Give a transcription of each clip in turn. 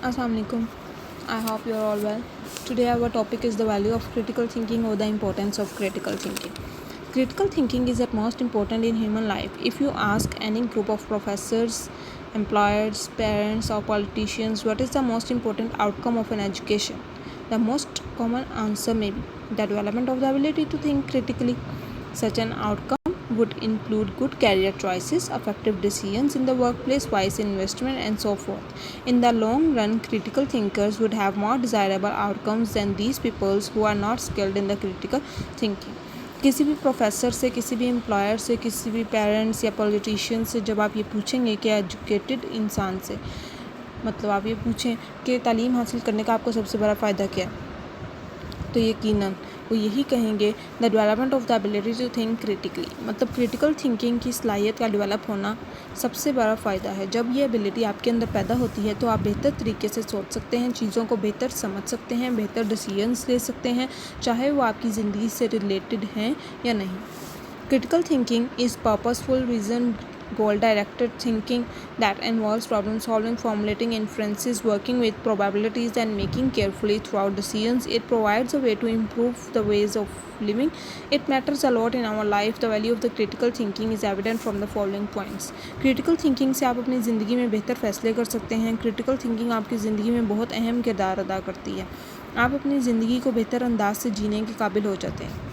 Assalamualaikum. I hope you are all well. Today our topic is the value of critical thinking or the importance of critical thinking. Critical thinking is at most important in human life. If you ask any group of professors, employers, parents or politicians what is the most important outcome of an education, the most common answer may be the development of the ability to think critically. Such an outcome would include good career choices, effective decisions in the workplace, wise investment, and so forth. In the long run, critical thinkers would have more desirable outcomes than these people who are not skilled in the critical thinking. किसी भी professor से, किसी भी employer से, किसी भी parents या politician से जब आप ये पूछेंगे कि एजुकेटेड इंसान से, मतलब आप ये पूछें कि तालीम हासिल करने का आपको सबसे बड़ा फ़ायदा क्या है, तो यकीनन वो यही कहेंगे the development of the ability to think critically. मतलब क्रिटिकल थिंकिंग की सलाहियत का डेवलप होना सबसे बड़ा फ़ायदा है। जब ये एबिलिटी आपके अंदर पैदा होती है तो आप बेहतर तरीके से सोच सकते हैं, चीज़ों को बेहतर समझ सकते हैं, बेहतर डिसीजंस ले सकते हैं, चाहे वो आपकी ज़िंदगी से रिलेटेड हैं या नहीं। Critical thinking is purposeful reason goal-directed thinking that involves problem-solving, formulating inferences, working with probabilities, and making carefully throughout decisions. It provides a way to improve the ways of living. It matters a lot in our life. The value of the critical thinking is evident from the following points. Critical thinking से आप अपनी ज़िंदगी में बेहतर फैसले कर सकते हैं। Critical thinking आपकी ज़िंदगी में बहुत अहम किरदार अदा करती है। आप अपनी ज़िंदगी को बेहतर अंदाज से जीने के काबिल हो जाते हैं।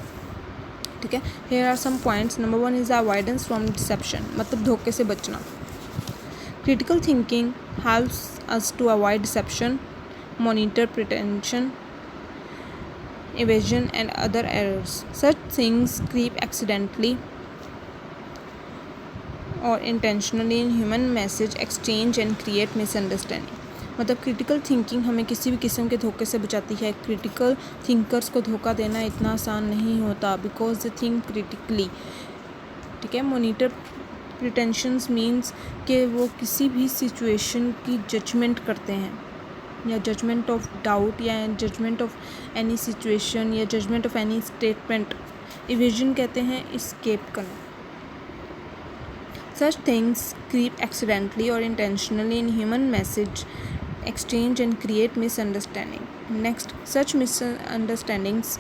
ठीक है, here are some points. Number 1 is avoidance from deception, मतलब धोखे से बचना। Critical thinking helps us to avoid deception, monitor pretension, evasion and other errors. Such things creep accidentally or intentionally in human message exchange and create misunderstanding. मतलब critical thinking हमें किसी भी किस्म के धोखे से बचाती है। क्रिटिकल थिंकर्स को धोखा देना इतना आसान नहीं होता बिकॉज दे थिंक क्रिटिकली। ठीक है, मॉनिटर प्रिटेंशंस मीन्स कि वो किसी भी सिचुएशन की जजमेंट करते हैं, या जजमेंट ऑफ डाउट, या जजमेंट ऑफ एनी सिचुएशन, या judgement of any statement. Evasion कहते हैं इस्केप करना। Such things creep accidentally or intentionally in human message exchange and create misunderstanding. Next, such misunderstandings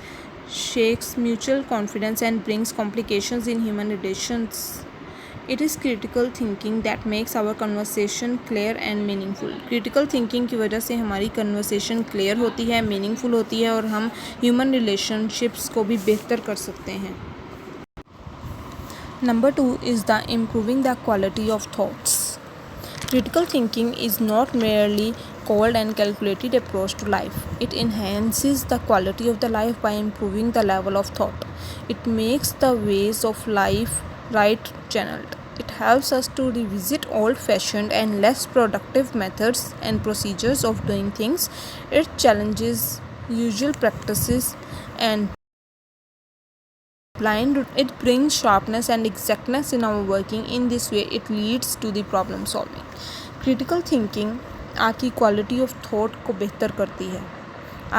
shakes mutual confidence and brings complications in human relations. It is critical thinking that makes our conversation clear and meaningful. Critical thinking की वजह से हमारी conversation clear होती है, meaningful होती है, और हम human relationships को भी बेहतर कर सकते हैं। Number 2 is the improving the quality of thoughts. Critical thinking is not merely cold and calculated approach to life. It enhances the quality of the life by improving the level of thought. It makes the ways of life right channeled. It helps us to revisit old-fashioned and less productive methods and procedures of doing things. It challenges usual practices and it brings sharpness and exactness in our working. In this way it leads to the problem solving. Critical thinking आपकी quality of thought को बेहतर करती है,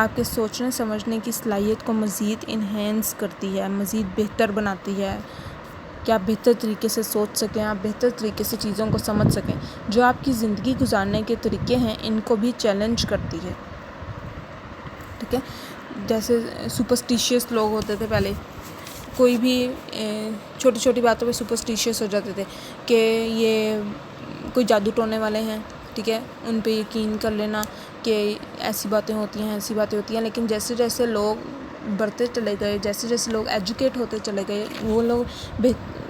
आपके सोचने समझने की सलाहियत को मज़ीद इन्हेंस करती है, मज़ीद बेहतर बनाती है कि आप बेहतर तरीके से सोच सकें, आप बेहतर तरीके से चीज़ों को समझ सकें। जो आपकी ज़िंदगी गुजारने के तरीके हैं इनको भी चैलेंज करती है। ठीक है, जैसे सुपरस्टिशियस लोग होते थे पहले, कोई भी छोटी छोटी बातों पे सुपरस्टिशियस हो जाते थे कि ये कोई जादू टोने वाले हैं। ठीक है, उन पे यकीन कर लेना कि ऐसी बातें होती हैं, ऐसी बातें होती हैं। लेकिन जैसे जैसे लोग बढ़ते चले गए, जैसे जैसे लोग एजुकेट होते चले गए, वो लोग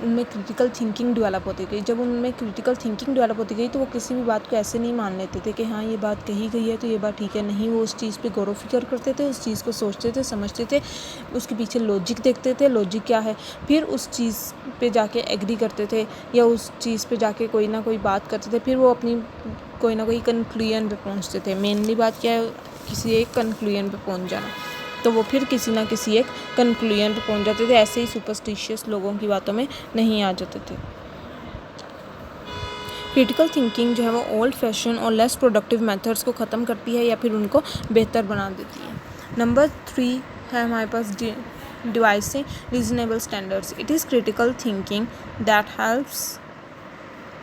उनमें क्रिटिकल थिंकिंग डेवलप होती गई। जब उनमें क्रिटिकल थिंकिंग डेवलप होती गई तो वो किसी भी बात को ऐसे नहीं मान लेते थे कि हाँ ये बात कही गई है तो ये बात ठीक है। नहीं, वो उस चीज़ पे गौर व फिक्र करते थे, उस चीज़ को सोचते थे, समझते थे, उसके पीछे लॉजिक देखते थे, लॉजिक क्या है, फिर उस चीज़ पे जाके एग्री करते थे, या उस चीज़ पे जाके कोई ना कोई बात करते थे, फिर वो अपनी कोई ना कोई कंक्लूजन पे पहुँचते थे। मेनली बात क्या है, किसी एक कंक्लूजन पे पहुँच जाना, तो वो फिर किसी ना किसी एक कंक्लूजन पे पहुंच जाते थे। ऐसे ही सुपरस्टिशियस लोगों की बातों में नहीं आ जाते थे। क्रिटिकल थिंकिंग जो है वो ओल्ड फैशन और लेस प्रोडक्टिव मेथड्स को ख़त्म करती है या फिर उनको बेहतर बना देती है। नंबर 3 है हमारे पास devising reasonable standards. It is critical thinking that helps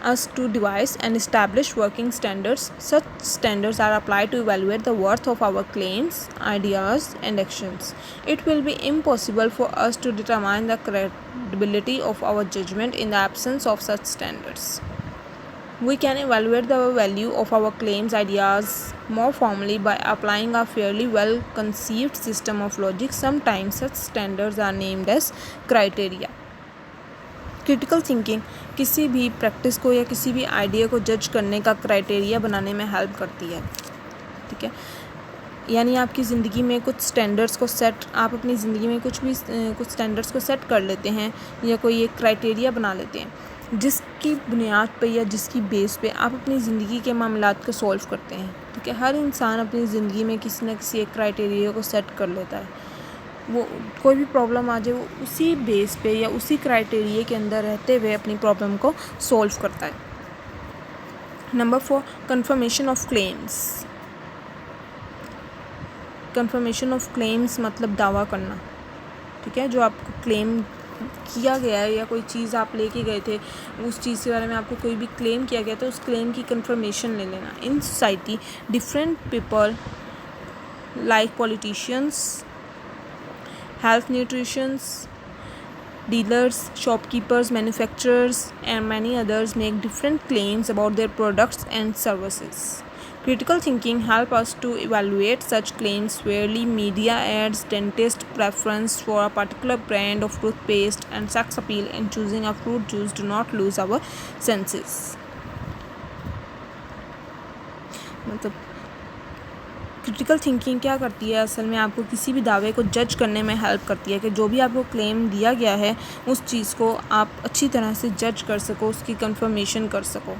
us to devise and establish working standards. Such standards are applied to evaluate the worth of our claims, ideas, and actions. It will be impossible for us to determine the credibility of our judgment in the absence of such standards. We can evaluate the value of our claims, ideas more formally by applying a fairly well-conceived system of logic. Sometimes such standards are named as criteria. Critical thinking किसी भी practice को या किसी भी idea को जज करने का क्राइटेरिया बनाने में हेल्प करती है, ठीक है। यानी आपकी ज़िंदगी में कुछ स्टैंडर्ड्स को सेट, आप अपनी ज़िंदगी में कुछ स्टैंडर्ड्स को सेट कर लेते हैं या कोई एक क्राइटेरिया बना लेते हैं जिसकी बुनियाद पे या जिसकी बेस पे आप अपनी ज़िंदगी के मामलात को सॉल्व करते हैं, ठीक है। हर इंसान अपनी ज़िंदगी में किसी न किसी एक क्राइटेरिया को सेट कर लेता है। वो कोई भी प्रॉब्लम आ जाए वो उसी बेस पे या उसी क्राइटेरिया के अंदर रहते हुए अपनी प्रॉब्लम को सॉल्व करता है। Number 4, confirmation of claims. Confirmation of claims मतलब दावा करना, ठीक है। जो आपको क्लेम किया गया है या कोई चीज़ आप लेके गए थे, उस चीज़ के बारे में आपको कोई भी क्लेम किया गया तो उस क्लेम की कंफर्मेशन ले लेना। In society different people like politicians, health nutritionists, dealers, shopkeepers, manufacturers, and many others make different claims about their products and services. Critical thinking helps us to evaluate such claims fairly. Media ads, dentist preference for a particular brand of toothpaste, and sex appeal in choosing a fruit juice do not lose our senses. मतलब critical thinking क्या करती है, असल में आपको किसी भी दावे को जज करने में हेल्प करती है कि जो भी आपको क्लेम दिया गया है उस चीज़ को आप अच्छी तरह से जज कर सको, उसकी कंफर्मेशन कर सको,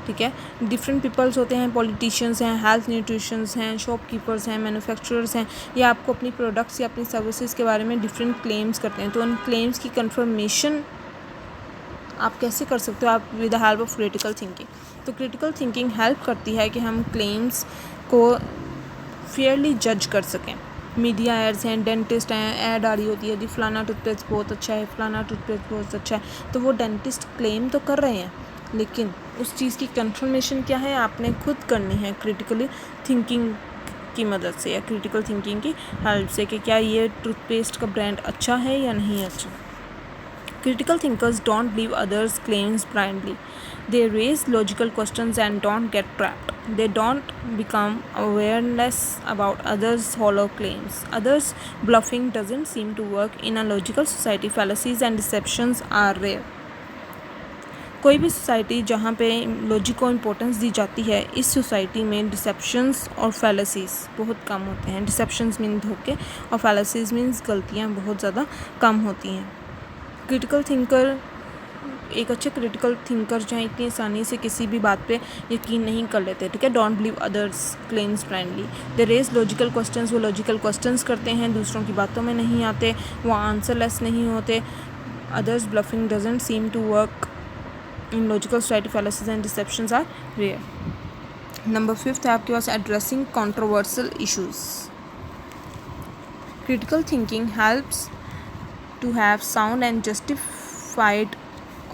ठीक है। डिफरेंट पीपल्स होते हैं, पॉलिटिशियंस हैं, हेल्थ न्यूट्रिशंस हैं, शॉपकीपर्स हैं, मैन्युफैक्चरर्स हैं। ये आपको अपनी प्रोडक्ट्स या अपनी सर्विसेज के बारे में डिफरेंट क्लेम्स करते हैं, तो उन क्लेम्स की कंफर्मेशन आप कैसे कर सकते हो, आप with the help of critical thinking. तो क्रिटिकल थिंकिंग हेल्प करती है कि हम क्लेम्स को फेयरली जज कर सकें। मीडिया एड्स हैं, डेंटिस्ट हैं, ऐड आ रही होती है जी फलाना टूथपेस्ट बहुत अच्छा है, फलाना टूथपेस्ट बहुत अच्छा है, तो वो डेंटिस्ट क्लेम तो कर रहे हैं, लेकिन उस चीज़ की कंफर्मेशन क्या है आपने खुद करनी है क्रिटिकली थिंकिंग की मदद से या क्रिटिकल थिंकिंग की हेल्प से कि क्या ये टूथपेस्ट का ब्रांड अच्छा है या नहीं अच्छा। Critical thinkers don't believe others' claims blindly. They raise logical questions and don't get trapped. They don't become awareness about others' hollow claims. Others' bluffing doesn't seem to work in a logical society. Fallacies and deceptions are rare. कोई भी society जहाँ पे logic को importance दी जाती है, इस society में डिसेप्शंस और फैलेसीज बहुत कम होते हैं। डिसेप्शंस मीन धोखे और फैलेसीज मीन्स गलतियाँ बहुत ज़्यादा कम होती हैं। क्रिटिकल थिंकर, एक अच्छे क्रिटिकल थिंकर जो हैं इतनी आसानी से किसी भी बात पे यकीन नहीं कर लेते, ठीक है। Don't believe others claims blindly. They raise logical questions, वो लॉजिकल क्वेश्चंस करते हैं, दूसरों की बातों में नहीं आते, वो आंसरलेस नहीं होते। Others bluffing doesn't seem to work in logical society, fallacies and deceptions are rare. Number 5 है आपके पास addressing controversial issues. Critical thinking helps to have sound and justified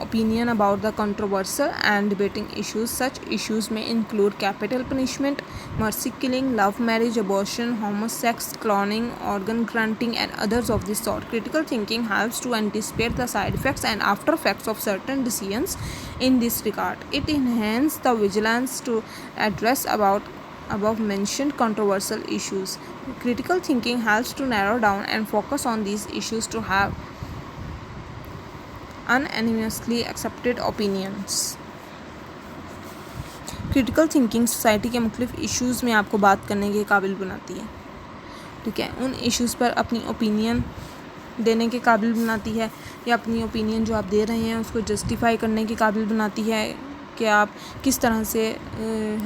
opinion about the controversial and debating issues. Such issues may include capital punishment, mercy killing, love marriage, abortion, homosex, cloning, organ granting, and others of this sort. Critical thinking helps to anticipate the side effects and after effects of certain decisions in this regard. It enhances the vigilance to address above mentioned controversial issues. Critical thinking helps to narrow down and focus on these issues to have unanimously accepted opinions. Critical thinking society के मुख्तलिफ issues में आपको बात करने के काबिल बनाती है, ठीक है। उन इश्यूज़ पर अपनी ओपिनियन देने के काबिल बनाती है या अपनी ओपिनियन जो आप दे रहे हैं उसको जस्टिफाई करने के काबिल बनाती है कि आप किस तरह से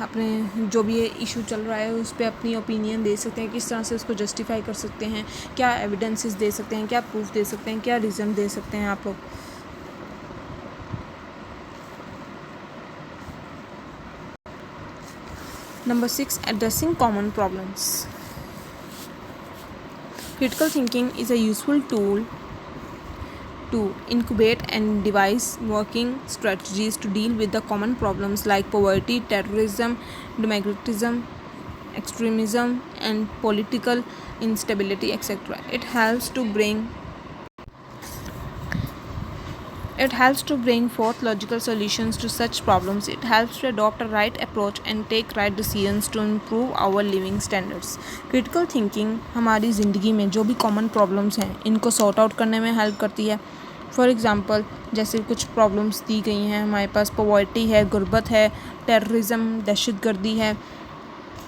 अपने जो भी ये इशू चल रहा है उस पर अपनी ओपिनियन दे सकते हैं, किस तरह से उसको जस्टिफाई कर सकते हैं, क्या एविडेंसेस दे सकते हैं, क्या प्रूफ दे सकते हैं, क्या रीज़न दे सकते हैं आप लोग। Number 6, addressing common problems. Critical thinking is a useful tool to incubate and devise working strategies to deal with the common problems like poverty, terrorism, democratism, extremism, and political instability, etc. It helps to bring forth logical solutions to such problems. It helps to adopt a right approach and take right decisions to improve our living standards. Critical thinking हमारी ज़िंदगी में जो भी common problems हैं इनको sort out करने में help करती है. फॉर एग्ज़ाम्पल जैसे कुछ प्रॉब्लम्स दी गई हैं हमारे पास, पॉवर्टी है, गुर्बत है, टेररिज्म दहशतगर्दी है,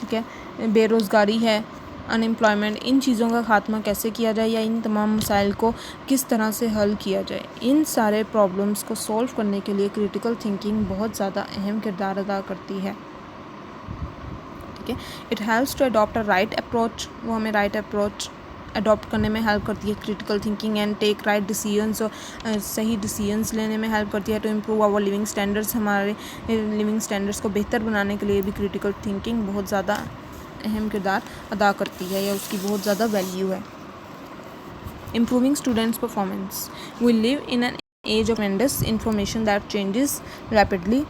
ठीक है, बेरोज़गारी है, अनएम्प्लॉयमेंट. इन चीज़ों का खात्मा कैसे किया जाए या इन तमाम मसाइल को किस तरह से हल किया जाए, इन सारे प्रॉब्लम्स को सॉल्व करने के लिए क्रिटिकल थिंकिंग बहुत ज़्यादा अहम किरदार अदा करती है. ठीक है. It helps to adopt a right approach. वो हमें राइट अप्रोच अडॉप्ट करने में हेल्प करती है critical thinking. And take right decisions, और सही डिसीजंस लेने में हेल्प करती है. To improve our living standards, हमारे लिविंग स्टैंडर्ड्स को बेहतर बनाने के लिए भी क्रिटिकल थिंकिंग बहुत ज़्यादा अहम किरदार अदा करती है या उसकी बहुत ज़्यादा वैल्यू है. Improving students performance. We live in an age of tremendous information that changes rapidly.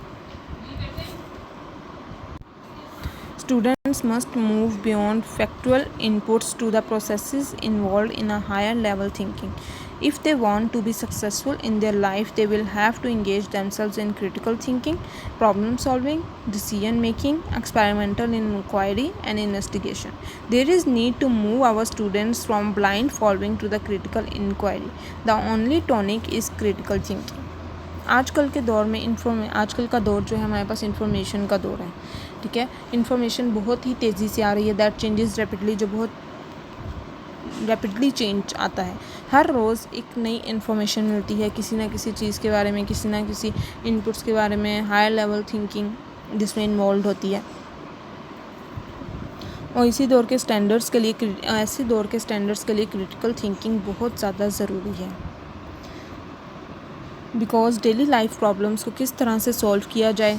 Students must move beyond factual inputs to the processes involved in a higher level thinking. If they want to be successful in their life, they will have to engage themselves in critical thinking, problem solving, decision making, experimental inquiry, and investigation. There is need to move our students from blind following to the critical inquiry. The only tonic is critical thinking. आजकल के दौर में आजकल का दौर जो है हमारे पास इंफॉर्मेशन का दौर है. ठीक है. इंफॉर्मेशन बहुत ही तेज़ी से आ रही है. दैट चेंजेस रैपिडली, जो बहुत रैपिडली चेंज आता है. हर रोज़ एक नई इन्फॉर्मेशन मिलती है किसी ना किसी चीज़ के बारे में, किसी ना किसी इनपुट्स के बारे में, हायर लेवल थिंकिंग जिसमें इन्वॉल्व होती है. और ऐसे दौर के स्टैंडर्ड्स के लिए क्रिटिकल थिंकिंग बहुत ज़्यादा ज़रूरी है. बिकॉज डेली लाइफ प्रॉब्लम्स को किस तरह से सॉल्व किया जाए,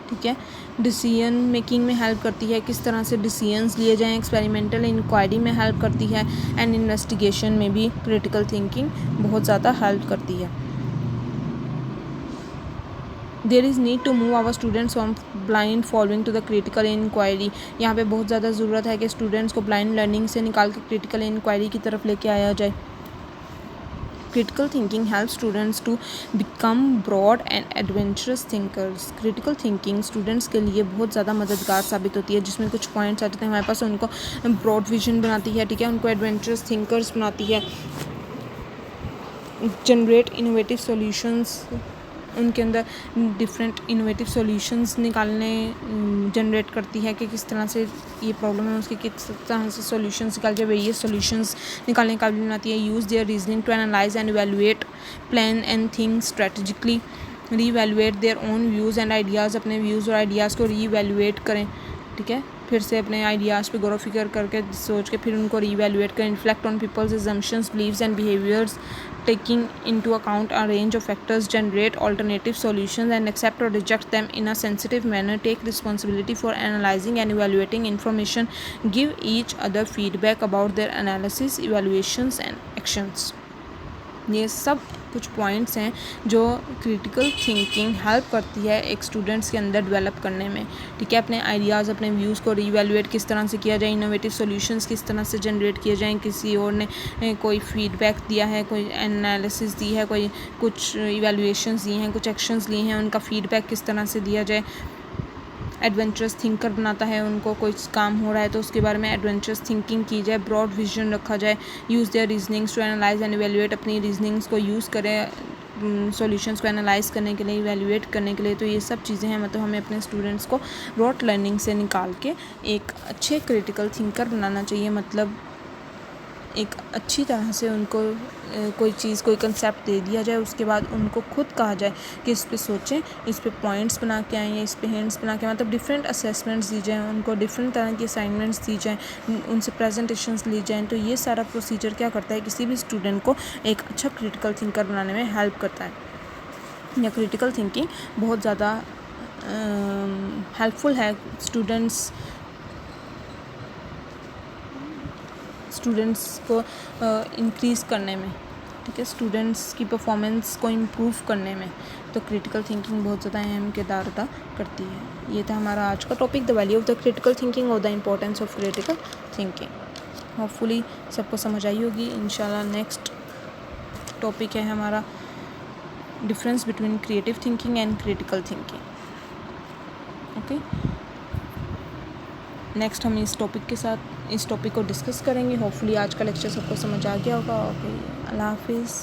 ठीक है, डिसीजन मेकिंग में हेल्प करती है, किस तरह से डिसीजंस लिए जाएं, एक्सपेरिमेंटल इंक्वायरी में हेल्प करती है, एंड इन्वेस्टिगेशन में भी क्रिटिकल थिंकिंग बहुत ज़्यादा हेल्प करती है. There is need to move our students from blind following to the critical inquiry. यहाँ पे बहुत ज़्यादा ज़रूरत है कि स्टूडेंट्स को ब्लाइंड लर्निंग से निकाल के क्रिटिकल इंक्वायरी की तरफ लेके आया जाए. Critical thinking helps students to become broad and adventurous thinkers. Critical thinking students के लिए बहुत ज़्यादा मददगार साबित होती है, जिसमें कुछ पॉइंट्स आ जाते हैं हमारे पास, उनको ब्रॉड विजन बनाती है. ठीक है. उनको एडवेंचरस थिंकर्स बनाती है. जनरेट इनोवेटिव सॉल्यूशंस, उनके अंदर डिफरेंट इनोवेटिव सॉल्यूशंस जनरेट करती है कि किस तरह से ये प्रॉब्लम है उसके किस तरह से सॉल्यूशंस निकाल के वेरियस सॉल्यूशंस निकालने का काबिल बनाती है. Use their reasoning to analyse and evaluate, plan and think strategically, reevaluate their own views and ideas. अपने व्यूज़ और आइडियाज़ को रीवैल्यूएट करें. ठीक है. फिर से अपने आइडियाज़ पे गौर फिक्र करके सोच के फिर उनको रीवैल्यूएट करें. Reflect on people's assumptions, beliefs and behaviors, taking into account a range of factors, generate alternative solutions and accept or reject them in a sensitive manner, take responsibility for analyzing and evaluating information, give each other feedback about their analysis, evaluations and actions. ये सब कुछ points हैं जो critical thinking help करती है एक students के अंदर डेवलप करने में. ठीक है. अपने आइडियाज़, अपने व्यूज़ को रीवैल्यूएट किस तरह से किया जाए, इनोवेटिव सॉल्यूशंस किस तरह से जनरेट किए जाएँ, किसी और ने कोई फीडबैक दिया है, कोई एनालिसिस दी है, कोई कुछ इवैल्यूएशंस दिए हैं, कुछ एक्शंस लिए हैं, उनका फीडबैक किस तरह से दिया जाए. एडवेंचरस थिंकर बनाता है उनको. कोई काम हो रहा है तो उसके बारे में एडवेंचरस थिंकिंग की जाए, ब्रॉड विजन रखा जाए. Use their reasonings to analyse and evaluate, अपनी रीजनिंग्स को यूज़ करें सॉल्यूशंस को एनालाइज करने के लिए, इवैल्यूएट करने के लिए. तो ये सब चीज़ें हैं, मतलब हमें अपने स्टूडेंट्स को ब्रॉड लर्निंग से निकाल के एक अच्छे क्रिटिकल थिंकर बनाना चाहिए. मतलब एक अच्छी तरह से उनको कोई चीज़, कोई कंसेप्ट दे दिया जाए, उसके बाद उनको खुद कहा जाए कि इस पे सोचें, इस पे पॉइंट्स बना के आएँ या इस पे हिंट्स बना के, मतलब डिफरेंट असेसमेंट्स दी जाएँ, उनको डिफरेंट तरह की असाइनमेंट्स दी जाएँ, उनसे प्रेजेंटेशंस ली जाएँ. तो ये सारा प्रोसीजर क्या करता है, किसी भी स्टूडेंट को एक अच्छा क्रिटिकल थिंकर बनाने में हेल्प करता है. या क्रिटिकल थिंकिंग बहुत ज़्यादा हेल्पफुल है स्टूडेंट्स को इंक्रीज़ करने में. ठीक है, स्टूडेंट्स की परफॉर्मेंस को इम्प्रूव करने में तो क्रिटिकल थिंकिंग बहुत ज़्यादा अहम किरदार अदा करती है। ये था हमारा आज का topic, the value of the critical thinking और the importance of critical thinking. Hopefully सबको समझ आई होगी। इंशाल्लाह नेक्स्ट टॉपिक है हमारा difference between creative thinking and critical thinking. Okay, next हम इस टॉपिक को डिस्कस करेंगे। होपफुली आज का लेक्चर सबको समझ आ गया होगा। ओके, अल्लाह हाफिज़।